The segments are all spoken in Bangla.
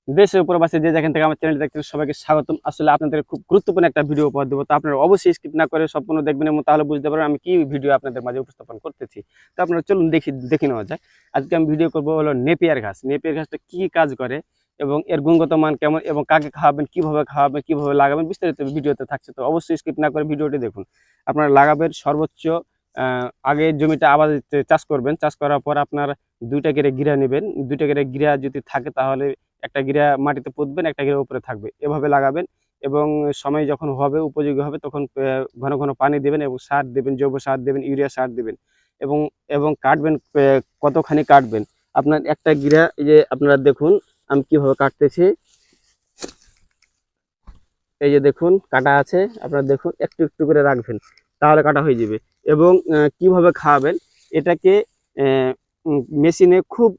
দেশের প্রবাসী যে যেখান থেকে আমার চ্যানেল দেখছেন সবাইকে স্বাগতম। আসলে আপনাদের খুব গুরুত্বপূর্ণ একটা ভিডিও উপহার দেবো, তো আপনারা অবশ্যই স্কিপ না করে সম্পূর্ণ দেখবেন এবং তাহলে বুঝতে পারবেন আমি কি ভিডিও আপনাদের মাঝে উপস্থাপন করতেছি। তো আপনারা চলুন দেখে নেওয়া যায়। আজকে আমি ভিডিও করবো হলো নেপিয়ার ঘাস। নেপিয়ার ঘাসটা কি কাজ করে এবং এর গুণগত মান কেমন এবং কাকে খাওয়াবেন, কিভাবে লাগাবেন, বিস্তারিত ভিডিওতে থাকছে। তো অবশ্যই স্কিপ না করে ভিডিওটি দেখুন। আপনারা লাগাবেন সর্বোচ্চ আগে জমিটা আবার চাষ করবেন। চাষ করার পর আপনার 2টা করে গিরা নেবেন। 2টা করে গিরা যদি থাকে তাহলে একটা গিরা মাটিতে পুঁতবেন, একটা গিরা উপরে থাকবে, এভাবে লাগাবেন। এবং সময় যখন হবে, উপযোগী হবে, তখন ঘন ঘন পানি দেবেন এবং সার দেবেন, জৈব সার দেবেন, ইউরিয়া সার দেবেন। এবং এবং কাটবেন, কতখানি কাটবেন আপনার একটা গিরা। এই যে আপনারা দেখুন আমি কিভাবে কাটতেছি, এই যে দেখুন কাটা আছে, আপনারা দেখুন একটু একটু করে রাখবেন, তাহলে কাটা হয়ে যাবে। এবং কিভাবে খাওয়াবেন এটাকে, মেশিনে খুব,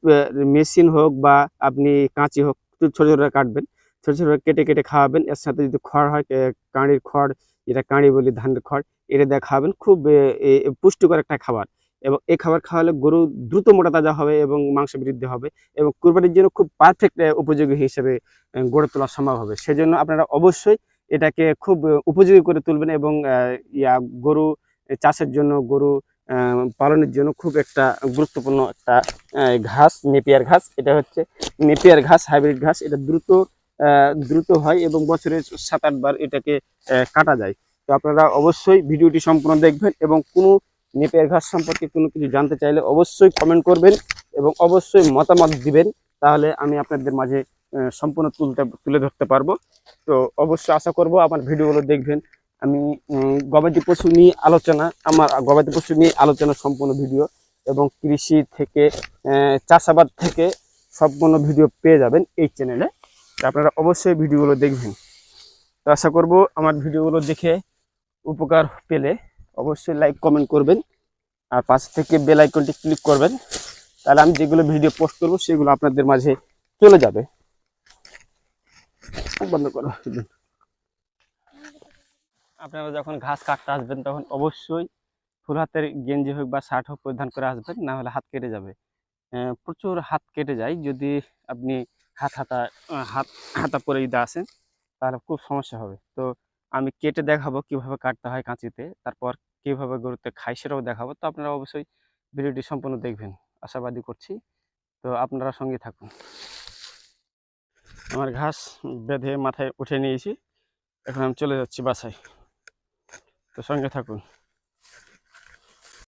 মেশিন হোক বা আপনি কাঁচি হোক, ছোট ছোট কাটবেন, ছোট ছোট কেটে কেটে খাওয়াবেন। এর সাথে যদি খড় হয়, কাঁড়ির খড়, যেটা কাঁড়ি বলি, ধানের খড়, এটা দিয়ে খাওয়াবেন। খুব পুষ্টিকর একটা খাবার। এবং এই খাবার খাওয়ালে গরু দ্রুত মোটা তাজা হবে এবং মাংস বৃদ্ধি হবে এবং কুরবানির জন্য খুব পারফেক্ট উপযোগী হিসেবে গড়ে তোলা সম্ভব হবে। সেজন্য আপনারা অবশ্যই এটাকে খুব উপযোগী করে তুলবেন এবং গরু চাষের জন্য, গরু পালনের জন্য খুব একটা গুরুত্বপূর্ণ একটা ঘাস নেপিয়ার ঘাস। এটা হচ্ছে নেপিয়ার ঘাস, হাইব্রিড ঘাস। এটা দ্রুত হয় এবং বছরে 7-8 বার এটাকে কাটা যায়। তো আপনারা অবশ্যই ভিডিওটি সম্পূর্ণ দেখবেন এবং কোনো নেপিয়ার ঘাস সম্পর্কে কোনো কিছু জানতে চাইলে অবশ্যই কমেন্ট করবেন এবং অবশ্যই মতামত দিবেন, তাহলে আমি আপনাদের মাঝে সম্পূর্ণ তুলে ধরতে পারবো। তো অবশ্যই আশা করব আমার ভিডিওগুলো দেখবেন। আমি গবাদি পশু নিয়ে আলোচনা, আমার গবাদি পশু নিয়ে আলোচনা সম্পূর্ণ ভিডিও এবং কৃষি থেকে, চাষাবাদ থেকে সম্পূর্ণ ভিডিও পেয়ে যাবেন এই চ্যানেলে। আপনারা অবশ্যই ভিডিওগুলো দেখবেন। তো আশা করব আমার ভিডিওগুলো দেখে উপকার পেলে অবশ্যই লাইক কমেন্ট করবেন আর পাশ থেকে বেল আইকনটি ক্লিক করবেন, তাহলে আমি যেগুলো ভিডিও পোস্ট করব সেগুলো আপনাদের মাঝে চলে যাবে। বন্ধ করো। আপনারা যখন ঘাস কাটতে আসবেন তখন অবশ্যই ফুল হাতের গেঞ্জি হোক বা শার্ট হোক পরিধান করে আসবেন, না হলে হাত কেটে যাবে। প্রচুর হাত কেটে যায় যদি আপনি হাত হাতা হাত হাতা পরে যদি আসেন, তাহলে খুব সমস্যা হবে। তো আমি কেটে দেখাবো কিভাবে কাটতে হয় কাঁচিতে, তারপর কিভাবে গরুতে খাই সেটাও দেখাবো। তো আপনারা অবশ্যই ভিডিওটি সম্পূর্ণ দেখবেন আশাবাদী করছি। তো আপনারা সঙ্গে থাকুন। আমার ঘাস বেঁধে মাথায় উঠে নিয়েছি, এখন আমি চলে যাচ্ছি বাসায়। তো সঙ্গে থাকুন।